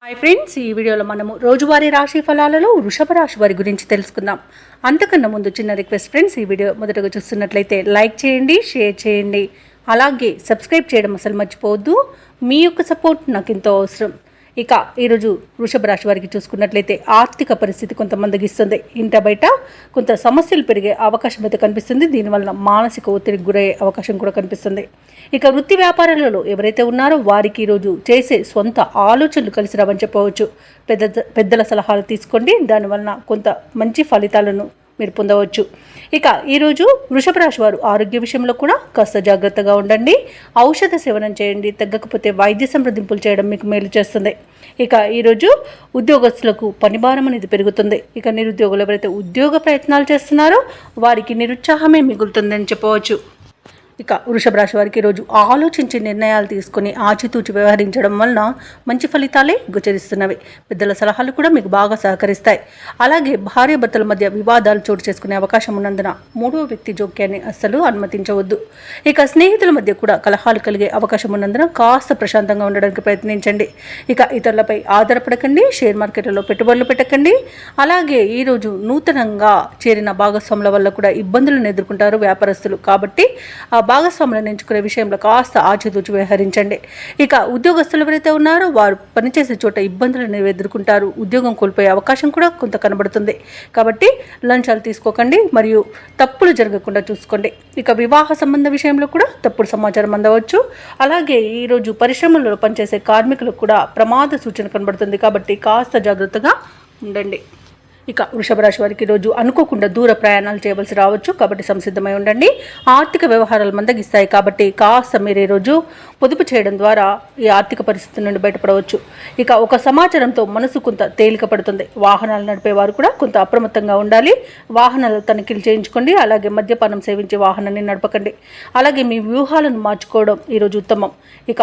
Hi friends, ఈ వీడియోలో మనము రోజువారీ రాశి ఫలాలలో వృషభ రాశి వారి గురించి తెలుసుకుందాం. అంతకన్నా ముందు చిన్న రిక్వెస్ట్ ఫ్రెండ్స్, ఈ వీడియో మొదటగా చూస్తున్నట్లయితే లైక్ చేయండి, షేర్ చేయండి, అలాగే సబ్స్క్రైబ్ చేయడం అసలు మర్చిపోవద్దు. మీ యొక్క సపోర్ట్ నాకు ఎంతో అవసరం. ఇక ఈరోజు వృషభ రాశి వారికి చూసుకున్నట్లయితే ఆర్థిక పరిస్థితి కొంత మందగిస్తుంది. ఇంట బయట కొంత సమస్యలు పెరిగే అవకాశం అయితే కనిపిస్తుంది. దీనివల్ల మానసిక ఒత్తిడికి గురయ్యే అవకాశం కూడా కనిపిస్తుంది. ఇక వృత్తి వ్యాపారాలలో ఎవరైతే ఉన్నారో వారికి ఈరోజు చేసే సొంత ఆలోచనలు కలిసి రావని చెప్పవచ్చు. పెద్దల సలహాలు తీసుకోండి, దానివలన కొంత మంచి ఫలితాలను మీరు పొందవచ్చు. ఇక ఈరోజు వృషభ రాశి వారు ఆరోగ్య విషయంలో కూడా కాస్త జాగ్రత్తగా ఉండండి. ఔషధ సేవనం చేయండి, తగ్గకపోతే వైద్య సంప్రదింపులు చేయడం మీకు మేలు చేస్తుంది. ఇక ఈరోజు ఉద్యోగస్తులకు పనిభారం అనేది పెరుగుతుంది. ఇక నిరుద్యోగులు ఎవరైతే ఉద్యోగ ప్రయత్నాలు చేస్తున్నారో వారికి నిరుత్సాహమే మిగులుతుందని చెప్పవచ్చు. ఇక వృషభ రాశి వారికి ఈరోజు ఆలోచించి నిర్ణయాలు తీసుకుని ఆచితూచి వ్యవహరించడం వలన మంచి ఫలితాలే గోచరిస్తున్నవి. పెద్దల సలహాలు కూడా మీకు బాగా సహకరిస్తాయి. అలాగే భార్యాభర్తల మధ్య వివాదాలు చోటు చేసుకునే అవకాశం ఉన్నందున మూడవ వ్యక్తి జోక్యాన్ని అస్సలు అనుమతించవద్దు. ఇక స్నేహితుల మధ్య కూడా కలహాలు కలిగే అవకాశం ఉన్నందున కాస్త ప్రశాంతంగా ఉండడానికి ప్రయత్నించండి. ఇక ఇతరులపై ఆధారపడకండి, షేర్ మార్కెట్లలో పెట్టుబడులు పెట్టకండి. అలాగే ఈరోజు నూతనంగా చేరిన భాగస్వాముల వల్ల కూడా ఇబ్బందులను ఎదుర్కొంటారు వ్యాపారస్తులు. కాబట్టి ఆ భాగస్వాములను ఎంచుకునే విషయంలో కాస్త ఆచితూచి వ్యవహరించండి. ఇక ఉద్యోగస్తులు ఎవరైతే ఉన్నారో వారు పనిచేసే చోట ఇబ్బందులను ఎదుర్కొంటారు. ఉద్యోగం కోల్పోయే అవకాశం కూడా కొంత కనబడుతుంది. కాబట్టి లంచాలు తీసుకోకండి మరియు తప్పులు జరగకుండా చూసుకోండి. ఇక వివాహ సంబంధ విషయంలో కూడా తప్పుడు సమాచారం అందవచ్చు. అలాగే ఈరోజు పరిశ్రమలలో పనిచేసే కార్మికులకు కూడా ప్రమాద సూచన కనబడుతుంది. కాబట్టి కాస్త జాగ్రత్తగా ఉండండి. ఇక వృషభ రాశి వారికి ఈరోజు అనుకోకుండా దూర ప్రయాణాలు చేయవలసి రావచ్చు. కాబట్టి సంసిద్ధమై ఉండండి. ఆర్థిక వ్యవహారాలు మందగిస్తాయి. కాబట్టి కాస్త మీరు ఈరోజు పొదుపు చేయడం ద్వారా ఈ ఆర్థిక పరిస్థితి నుండి బయటపడవచ్చు. ఇక ఒక సమాచారంతో మనసు కొంత తేలిక పడుతుంది. వాహనాలు నడిపేవారు కూడా కొంత అప్రమత్తంగా ఉండాలి. వాహనాలు తనిఖీలు చేయించుకోండి. అలాగే మద్యపానం సేవించి వాహనాన్ని నడపకండి. అలాగే మీ వ్యూహాలను మార్చుకోవడం ఈరోజు ఉత్తమం. ఇక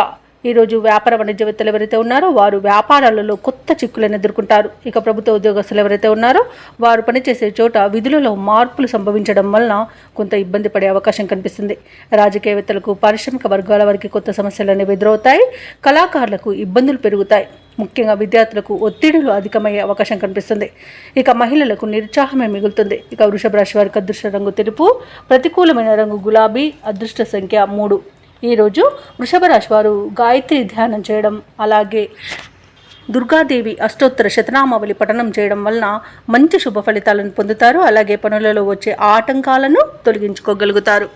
ఈరోజు వ్యాపార వాణిజ్యవేత్తలు ఎవరైతే ఉన్నారో వారు వ్యాపారాలలో కొత్త చిక్కులను ఎదుర్కొంటారు. ఇక ప్రభుత్వ ఉద్యోగస్తులు ఎవరైతే ఉన్నారో వారు పనిచేసే చోట విధులలో మార్పులు సంభవించడం వలన కొంత ఇబ్బంది పడే అవకాశం కనిపిస్తుంది. రాజకీయవేత్తలకు, పారిశ్రామిక వర్గాల వారికి కొత్త సమస్యలు అనేవి ఎదురవుతాయి. కళాకారులకు ఇబ్బందులు పెరుగుతాయి. ముఖ్యంగా విద్యార్థులకు ఒత్తిడులు అధికమయ్యే అవకాశం కనిపిస్తుంది. ఇక మహిళలకు నిరుత్సాహమే మిగులుతుంది. ఇక వృషభ రాశి వారికి అదృష్ట రంగు తెలుపు, ప్రతికూలమైన రంగు గులాబీ, అదృష్ట సంఖ్య 3. ఈరోజు వృషభ రాశి వారు గాయత్రి ధ్యానం చేయడం, అలాగే దుర్గాదేవి అష్టోత్తర శతనామావళి పఠనం చేయడం వలన మంచి శుభ ఫలితాలను పొందుతారు. అలాగే పనులలో వచ్చే ఆటంకాలను తొలగించుకోగలుగుతారు.